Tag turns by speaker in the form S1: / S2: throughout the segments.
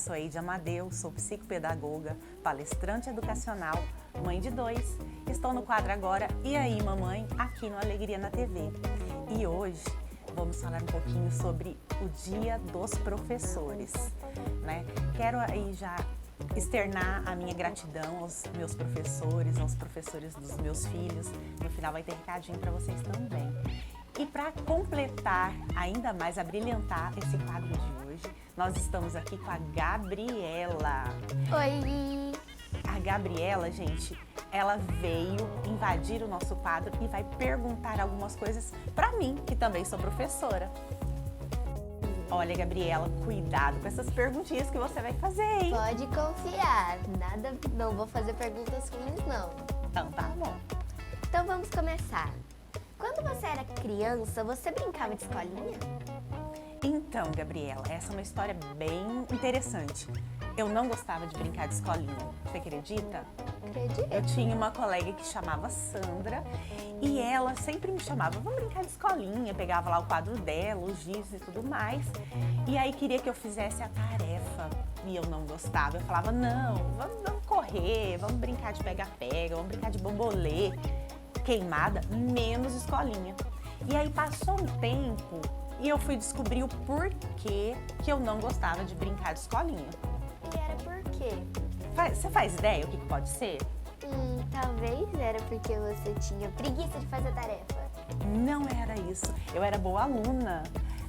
S1: sou Eide Amadeu, sou psicopedagoga, palestrante educacional, mãe de 2. Estou no quadro agora E aí Mamãe, aqui no Alegria na TV. E hoje vamos falar um pouquinho sobre o Dia dos Professores, né? Quero aí já externar a minha gratidão aos meus professores, aos professores dos meus filhos. No final vai ter recadinho para vocês também. E para completar ainda mais, abrilhantar esse quadro de hoje, nós estamos aqui com a Gabriela.
S2: Oi!
S1: A Gabriela, gente, ela veio invadir o nosso quadro e vai perguntar algumas coisas para mim, que também sou professora. Olha, Gabriela, cuidado com essas perguntinhas que você vai fazer, hein?
S2: Pode confiar, não vou fazer perguntas ruins não.
S1: Então tá bom.
S2: Então vamos começar. Quando você era criança, você brincava de escolinha?
S1: Então, Gabriela, essa é uma história bem interessante. Eu não gostava de brincar de escolinha, você acredita?
S2: Acredito.
S1: Eu tinha uma colega que chamava Sandra e ela sempre me chamava, vamos brincar de escolinha, pegava lá o quadro dela, os giz e tudo mais. E aí queria que eu fizesse a tarefa e eu não gostava. Eu falava, não, vamos correr, vamos brincar de pega-pega, vamos brincar de bambolê, queimada, menos escolinha. E aí passou um tempo e eu fui descobrir o porquê que eu não gostava de brincar de escolinha.
S2: E era por quê?
S1: Você faz ideia o que pode ser?
S2: Talvez era porque você tinha preguiça de fazer tarefa.
S1: Não era isso. Eu era boa aluna.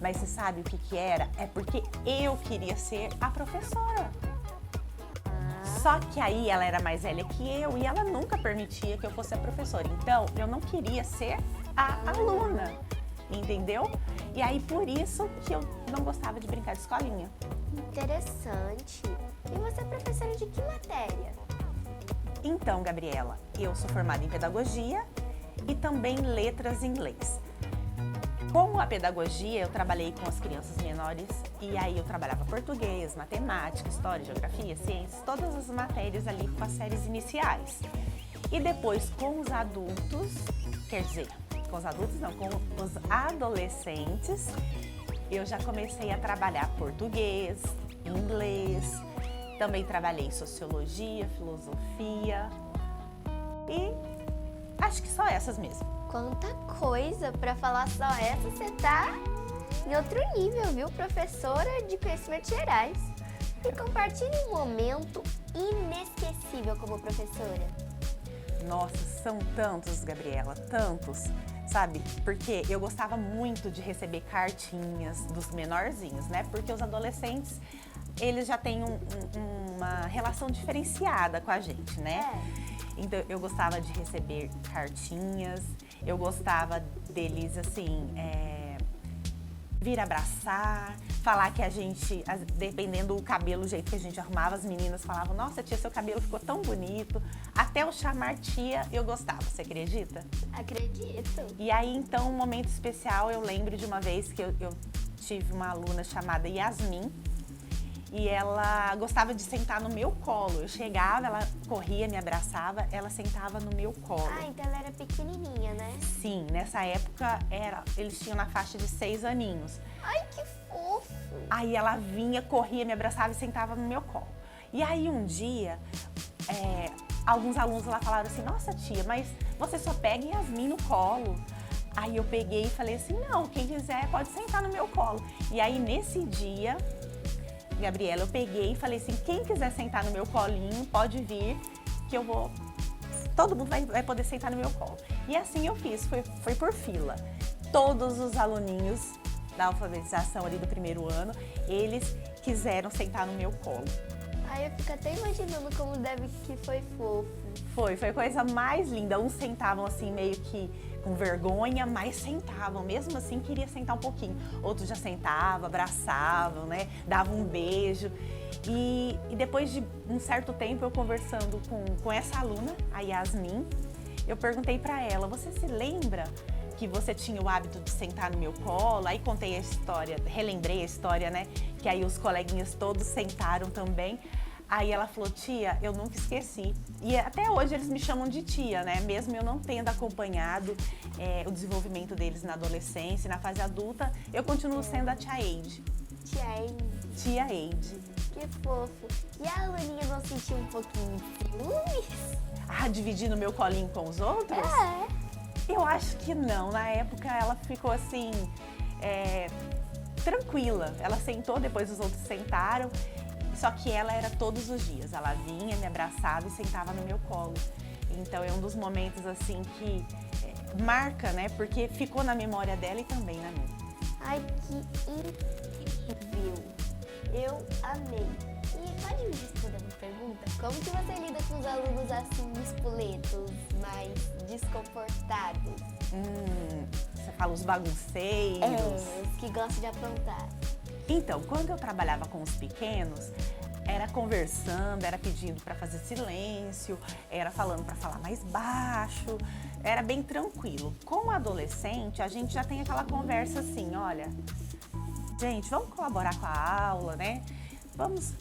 S1: Mas você sabe o que era? É porque eu queria ser a professora. Só que aí ela era mais velha que eu e ela nunca permitia que eu fosse a professora. Então, eu não queria ser a aluna, entendeu? E aí, por isso que eu não gostava de brincar de escolinha.
S2: Interessante. E você é professora de que matéria?
S1: Então, Gabriela, eu sou formada em pedagogia e também letras em inglês. Com a pedagogia, eu trabalhei com as crianças menores e aí eu trabalhava português, matemática, história, geografia, ciências, todas as matérias ali com as séries iniciais. E depois com os adultos, quer dizer, com os adultos não, com os adolescentes, eu já comecei a trabalhar português, inglês, também trabalhei sociologia, filosofia e acho que só essas mesmo.
S2: Quanta coisa pra falar só essa, você tá em outro nível, viu? Professora de conhecimentos gerais. E compartilhe um momento inesquecível como professora.
S1: Nossa, são tantos, Gabriela, tantos, sabe? Porque eu gostava muito de receber cartinhas dos menorzinhos, né? Porque os adolescentes, eles já têm uma relação diferenciada com a gente, né? Então, eu gostava de receber cartinhas, eu gostava deles, assim, vir abraçar, falar que a gente, dependendo do cabelo, o jeito que a gente arrumava, as meninas falavam, nossa, tia, seu cabelo ficou tão bonito. Até eu chamar tia, eu gostava, você acredita?
S2: Acredito.
S1: E aí, então, um momento especial, eu lembro de uma vez que eu tive uma aluna chamada Yasmin, e ela gostava de sentar no meu colo. Eu chegava, ela corria, me abraçava, ela sentava no meu colo.
S2: Ah, então ela era pequenininha, né?
S1: Sim, nessa época eles tinham na faixa de 6 aninhos.
S2: Ai, que fofo!
S1: Aí ela vinha, corria, me abraçava e sentava no meu colo. E aí um dia, alguns alunos lá falaram assim, nossa tia, mas você só pega Yasmin no colo. Aí eu peguei e falei assim, não, quem quiser pode sentar no meu colo. E aí nesse dia, Gabriela, eu peguei e falei assim, quem quiser sentar no meu colinho, pode vir, que eu vou... Todo mundo vai poder sentar no meu colo. E assim eu fiz, foi por fila. Todos os aluninhos da alfabetização ali do primeiro ano, eles quiseram sentar no meu colo.
S2: Ai, eu fico até imaginando como deve que foi fofo.
S1: Foi a coisa mais linda. Uns sentavam assim meio que com vergonha, mas sentavam. Mesmo assim, queria sentar um pouquinho. Outros já sentavam, abraçavam, né? Davam um beijo. E depois de um certo tempo, eu conversando com essa aluna, a Yasmin, eu perguntei pra ela, você se lembra que você tinha o hábito de sentar no meu colo? Aí contei a história, relembrei a história, né? Que aí os coleguinhas todos sentaram também. Aí ela falou, tia, eu nunca esqueci. E até hoje eles me chamam de tia, né? Mesmo eu não tendo acompanhado o desenvolvimento deles na adolescência, na fase adulta, eu continuo sendo a tia Eide.
S2: Tia Eide.
S1: Tia Eide.
S2: Que Que fofo. E a aluninha não sentiu um pouquinho de ciúmes?
S1: Ah, dividindo meu colinho com os outros? Eu acho que não. Na época ela ficou assim, tranquila. Ela sentou, depois os outros sentaram. Só que ela era todos os dias. Ela vinha, me abraçava e sentava no meu colo. Então é um dos momentos assim que marca, né? Porque ficou na memória dela e também na minha.
S2: Ai, que incrível. Eu amei. E pode me responder uma pergunta? Como que você lida com os alunos assim, espoletos, mais descomportados?
S1: Você fala os bagunceiros.
S2: Os que gostam de aprontar.
S1: Então, quando eu trabalhava com os pequenos, era conversando, era pedindo para fazer silêncio, era falando para falar mais baixo, era bem tranquilo. Com o adolescente, a gente já tem aquela conversa assim, olha, gente, vamos colaborar com a aula, né? Vamos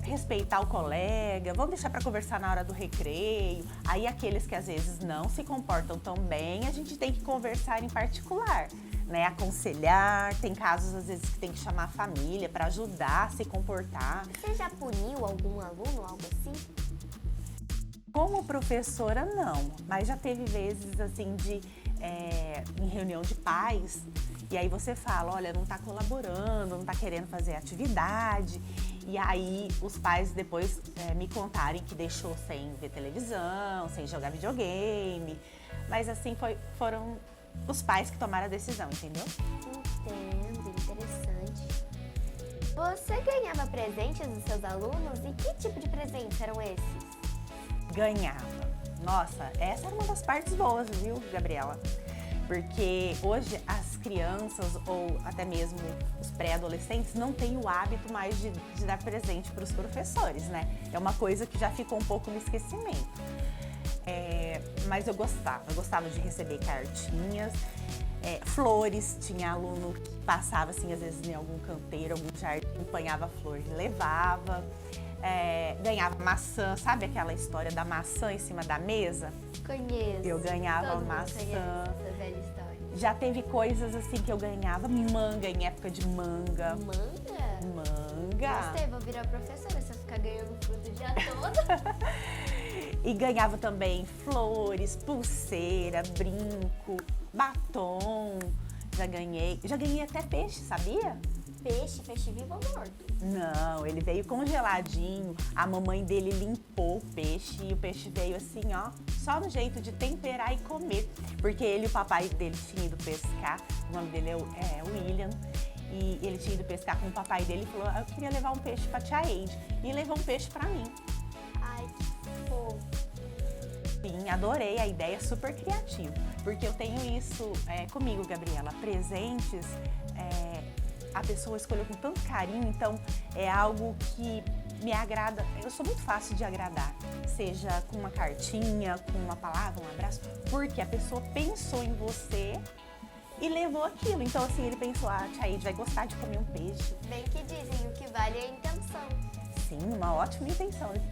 S1: respeitar o colega, vamos deixar para conversar na hora do recreio. Aí aqueles que às vezes não se comportam tão bem, a gente tem que conversar em particular. Né, aconselhar, tem casos às vezes que tem que chamar a família para ajudar a se comportar.
S2: Você já puniu algum aluno, algo assim?
S1: Como professora, não, mas já teve vezes assim em reunião de pais, e aí você fala, olha, não está colaborando, não está querendo fazer atividade, e aí os pais depois me contarem que deixou sem ver televisão, sem jogar videogame, mas assim foram os pais que tomaram a decisão, entendeu?
S2: Entendo, interessante. Você ganhava presentes dos seus alunos e que tipo de presentes eram esses?
S1: Ganhava. Nossa, essa era uma das partes boas, viu, Gabriela? Porque hoje as crianças ou até mesmo os pré-adolescentes não têm o hábito mais de dar presente para os professores, né? É uma coisa que já ficou um pouco no esquecimento. Mas eu gostava de receber cartinhas, flores, tinha aluno que passava assim, às vezes em algum canteiro, algum jardim, apanhava flor e levava, ganhava maçã, sabe aquela história da maçã em cima da mesa?
S2: Conheço.
S1: Eu ganhava
S2: Todo mundo
S1: maçã.
S2: conhece essa velha história.
S1: Já teve coisas assim que eu ganhava, manga em época de manga.
S2: Manga?
S1: Manga.
S2: Gostei, vou virar professora se eu ficar ganhando fruta o dia todo.
S1: E ganhava também flores, pulseira, brinco, batom. Já ganhei até peixe, sabia?
S2: Peixe vivo ou morto?
S1: Não, ele veio congeladinho. A mamãe dele limpou o peixe e o peixe veio assim, ó, só no jeito de temperar e comer. Porque ele e o papai dele tinham ido pescar, o nome dele é William. E ele tinha ido pescar com o papai dele e falou, eu queria levar um peixe pra tia Eide. E levou um peixe pra mim.
S2: Ai, que fofo.
S1: Sim, adorei a ideia, super criativa. Porque eu tenho isso comigo, Gabriela. Presentes, a pessoa escolheu com tanto carinho, então é algo que me agrada. Eu sou muito fácil de agradar, seja com uma cartinha, com uma palavra, um abraço, porque a pessoa pensou em você e levou aquilo. Então, assim, ele pensou, a tia Eide vai gostar de comer um peixe.
S2: Bem que dizem, o que vale é a intenção.
S1: Sim, uma ótima intenção. Ele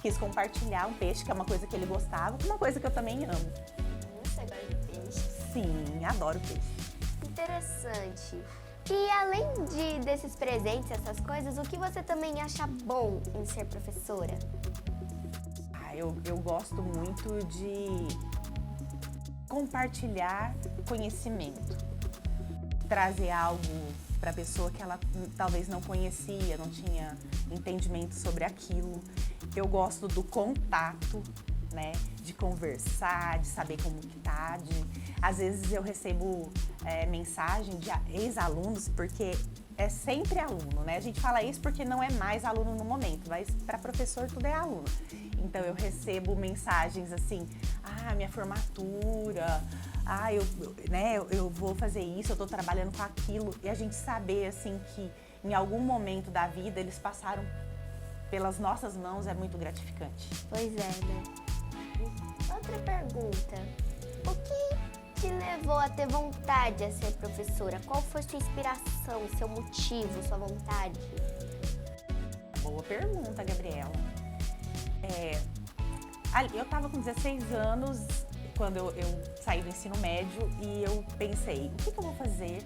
S1: quis compartilhar um peixe, que é uma coisa que ele gostava, com uma coisa que eu também amo.
S2: Você gosta de peixe?
S1: Sim, adoro peixe.
S2: Interessante. E além desses presentes, essas coisas, o que você também acha bom em ser professora?
S1: Eu gosto muito de compartilhar conhecimento, trazer algo para a pessoa que ela talvez não conhecia, não tinha entendimento sobre aquilo. Eu gosto do contato, né? De conversar, de saber como que tá. Às vezes eu recebo mensagem de ex-alunos, porque é sempre aluno, né? A gente fala isso porque não é mais aluno no momento, mas para professor tudo é aluno. Então eu recebo mensagens assim, minha formatura, eu vou fazer isso, eu tô trabalhando com aquilo. E a gente saber assim que em algum momento da vida eles passaram pelas nossas mãos é muito gratificante.
S2: Pois é, né? Outra pergunta. O que te levou a ter vontade de ser professora? Qual foi sua inspiração, seu motivo, sua vontade?
S1: Boa pergunta, Gabriela. Eu estava com 16 anos quando eu saí do ensino médio e eu pensei, o que eu vou fazer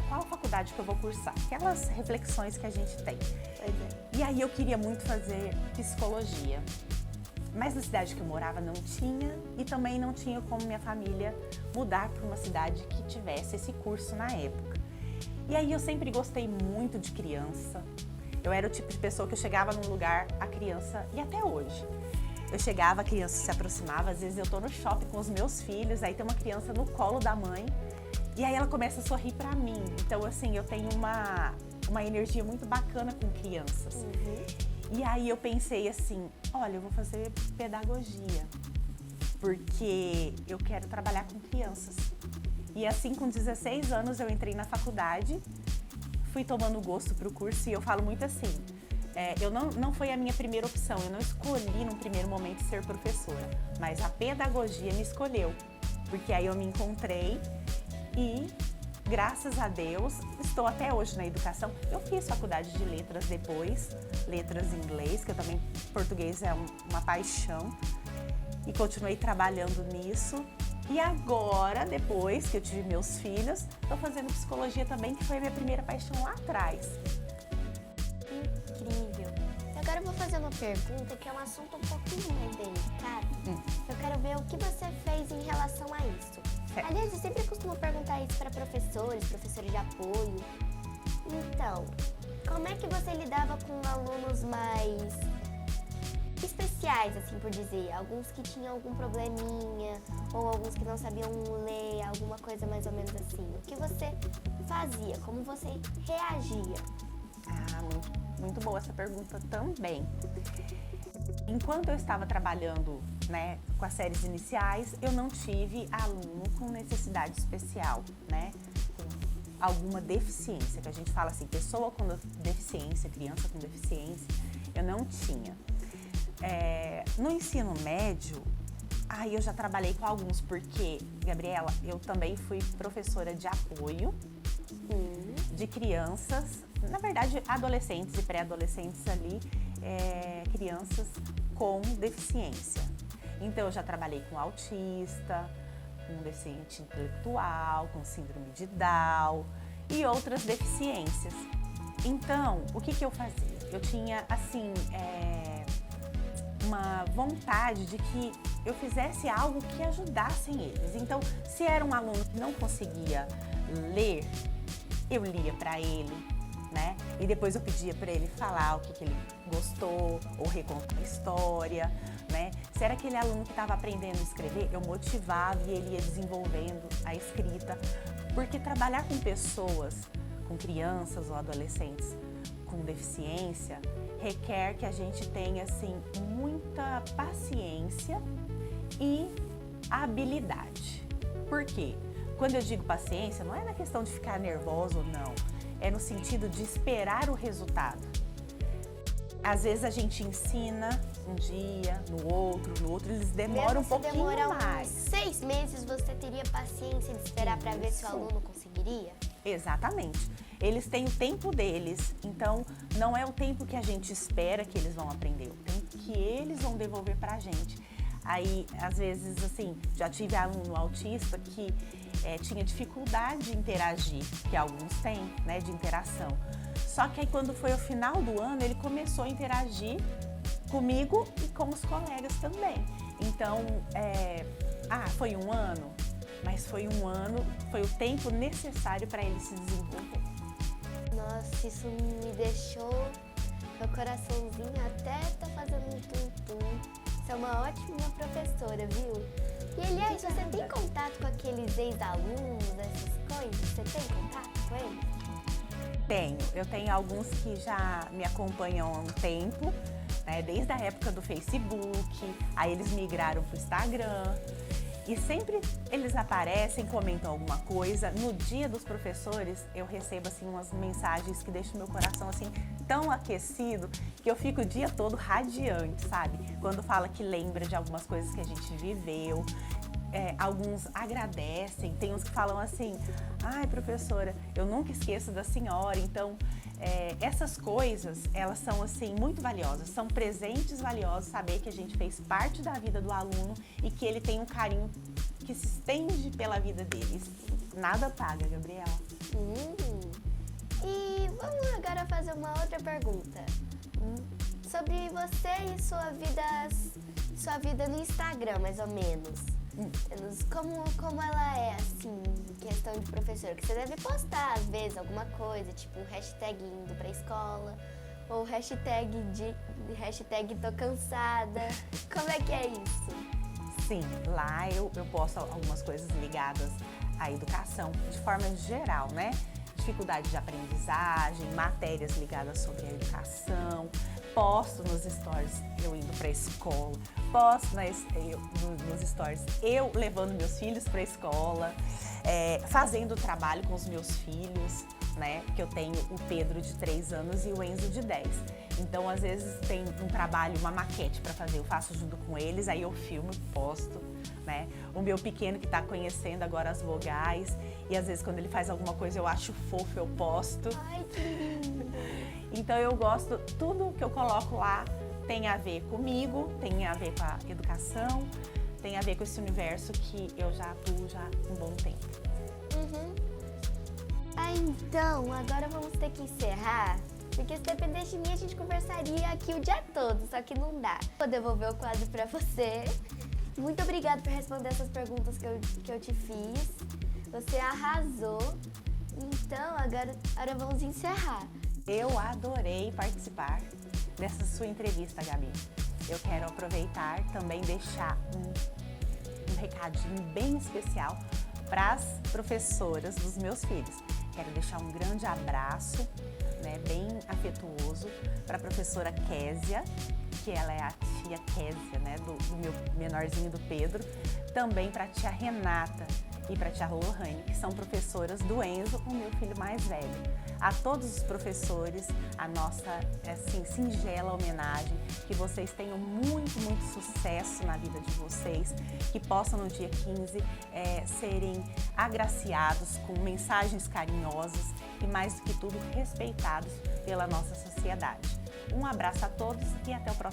S1: qual a faculdade que eu vou cursar? Aquelas reflexões que a gente tem.
S2: Pois é.
S1: E aí eu queria muito fazer psicologia. Mas na cidade que eu morava não tinha e também não tinha como minha família mudar para uma cidade que tivesse esse curso na época. E aí eu sempre gostei muito de criança. Eu era o tipo de pessoa que eu chegava num lugar, a criança, e até hoje. Eu chegava, a criança se aproximava, às vezes eu tô no shopping com os meus filhos, aí tem uma criança no colo da mãe e aí ela começa a sorrir pra mim. Então assim, eu tenho uma energia muito bacana com crianças. E aí eu pensei assim, olha, eu vou fazer pedagogia, porque eu quero trabalhar com crianças. E assim, com 16 anos, eu entrei na faculdade, fui tomando gosto pro curso e eu falo muito assim, não foi a minha primeira opção, eu não escolhi num primeiro momento ser professora, mas a pedagogia me escolheu, porque aí eu me encontrei e, graças a Deus, estou até hoje na educação. Eu fiz faculdade de letras depois, letras em inglês, que eu também, português é uma paixão, e continuei trabalhando nisso. E agora, depois que eu tive meus filhos, estou fazendo psicologia também, que foi a minha primeira paixão lá atrás.
S2: Incrível. Agora eu vou fazer uma pergunta que é um assunto um pouquinho mais delicado. Eu quero ver o que você fez em relação a isso.
S1: Certo.
S2: Aliás, eu sempre costumo perguntar isso para professores de apoio. Então, como é que você lidava com alunos mais especiais, assim por dizer? Alguns que tinham algum probleminha, ou alguns que não sabiam ler, alguma coisa mais ou menos assim. O que você fazia? Como você reagia?
S1: Muito boa essa pergunta também. Enquanto eu estava trabalhando, com as séries iniciais, eu não tive aluno com necessidade especial, com alguma deficiência, que a gente fala assim, pessoa com deficiência, criança com deficiência, eu não tinha. No ensino médio, aí eu já trabalhei com alguns, porque, Gabriela, eu também fui professora de apoio de crianças, na verdade, adolescentes e pré-adolescentes ali, crianças com deficiência. Então, eu já trabalhei com autista, com deficiente intelectual, com síndrome de Down e outras deficiências. Então, o que eu fazia? Eu tinha, assim, uma vontade de que eu fizesse algo que ajudassem eles. Então, se era um aluno que não conseguia ler, eu lia para ele, e depois eu pedia para ele falar o que ele gostou ou recontar a história, Se era aquele aluno que estava aprendendo a escrever, eu motivava e ele ia desenvolvendo a escrita, porque trabalhar com pessoas, com crianças ou adolescentes com deficiência, requer que a gente tenha, assim, muita paciência e habilidade. Por quê? Quando eu digo paciência, não é na questão de ficar nervosa ou não, é no sentido de esperar o resultado. Às vezes a gente ensina um dia, no outro, eles demoram um pouquinho mais.
S2: 6 meses, você teria paciência de esperar para ver se o aluno conseguiria?
S1: Exatamente. Eles têm o tempo deles, então não é o tempo que a gente espera que eles vão aprender, o tempo que eles vão devolver pra gente. Aí, às vezes, assim, já tive aluno autista que tinha dificuldade de interagir, que alguns têm, de interação. Só que aí, quando foi o final do ano, ele começou a interagir comigo e com os colegas também. Então, foi um ano, mas foi o tempo necessário para ele se desenvolver.
S2: Nossa, isso me deixou, meu coraçãozinho até tá fazendo um tum-tum. Você é uma ótima professora, viu? E, aliás, você tem contato com aqueles ex-alunos, essas coisas? Você tem contato com eles?
S1: Eu tenho alguns que já me acompanham há um tempo, desde a época do Facebook, aí eles migraram para o Instagram. E sempre eles aparecem, comentam alguma coisa. No dia dos professores, eu recebo assim umas mensagens que deixam meu coração assim tão aquecido que eu fico o dia todo radiante, sabe? Quando fala que lembra de algumas coisas que a gente viveu. alguns agradecem, tem uns que falam assim, ai professora, eu nunca esqueço da senhora. Então, essas coisas, elas são assim muito valiosas, são presentes valiosos, saber que a gente fez parte da vida do aluno e que ele tem um carinho que se estende pela vida dele. Nada paga, Gabriela.
S2: E vamos agora fazer uma outra pergunta. Sobre você e sua vida no Instagram, mais ou menos. Como ela é, assim, em questão de professor? Que você deve postar, às vezes, alguma coisa, tipo hashtag indo pra escola, ou hashtag tô cansada. Como é que é isso?
S1: Sim, lá eu posto algumas coisas ligadas à educação, de forma geral, né? Dificuldade de aprendizagem, matérias ligadas sobre a educação. Posto nos stories eu indo para a escola, posto nos stories eu levando meus filhos para a escola, fazendo trabalho com os meus filhos, né? Que eu tenho o Pedro de 3 anos e o Enzo de 10. Então, às vezes tem um trabalho, uma maquete para fazer, eu faço junto com eles, aí eu filmo e posto, né? O meu pequeno que está conhecendo agora as vogais, e às vezes quando ele faz alguma coisa eu acho fofo, eu posto.
S2: Ai, que lindo!
S1: Então eu gosto, tudo que eu coloco lá tem a ver comigo, tem a ver com a educação, tem a ver com esse universo que eu já atuo já há um bom tempo.
S2: Então, agora vamos ter que encerrar, porque se dependesse de mim a gente conversaria aqui o dia todo, só que não dá. Vou devolver o quadro pra você. Muito obrigada por responder essas perguntas que eu te fiz. Você arrasou. Então, agora vamos encerrar.
S1: Eu adorei participar dessa sua entrevista, Gabi. Eu quero aproveitar também deixar um recadinho bem especial para as professoras dos meus filhos. Quero deixar um grande abraço, né, bem afetuoso, para a professora Késia, que ela é a tia Késia, né, do meu menorzinho do Pedro. Também para a tia Renata e para a tia Lohane, que são professoras do Enzo, o meu filho mais velho. A todos os professores, a nossa assim, singela homenagem, que vocês tenham muito sucesso na vida de vocês, que possam no dia 15 serem agraciados com mensagens carinhosas e, mais do que tudo, respeitados pela nossa sociedade. Um abraço a todos e até o próximo